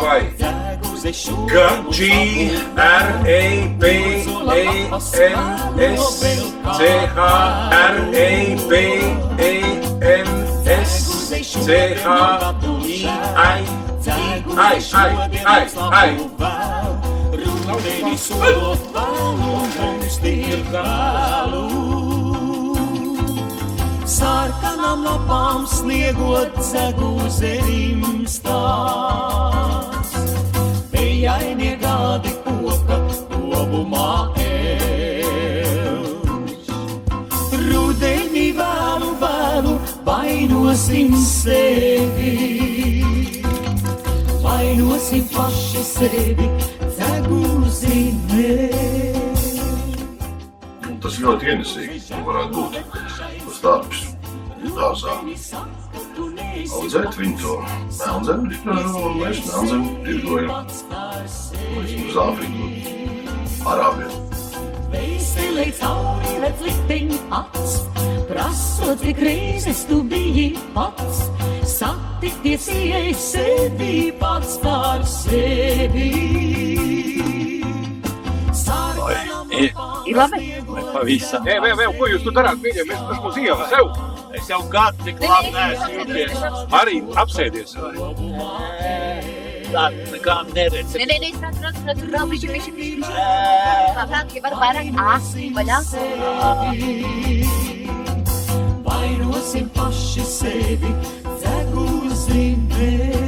vai. Sarkanām lapām sniegot cegūzerim stās. Pējainie gadi koka lobumā elž. Rudenī vēlu vainosim sevi. Vainosim paši sevi cegūzimē. Tas ļoti ienesīgi varētu būt uz darbs dārzā. Audzēt viņu to melnzemi, mēs melnzemi tirgojam uz Āfriku, Arābiem. Veiselē cauri redz likteņu acs, prasot, cik reizes tu biji pats, satikties ieej sevi pats par sevi. Ir labi? Pavisam. Vēl, ko jūs tu darāt? Mēs mums iela sev. Es jau gadu tik labi neesmu jūties. Arī apsēdies. Tā nekā neredz. Nē, vēl bišķi. Labāk, ja var vairāk vaļā. Vainosim paši sevi, cegūzimē.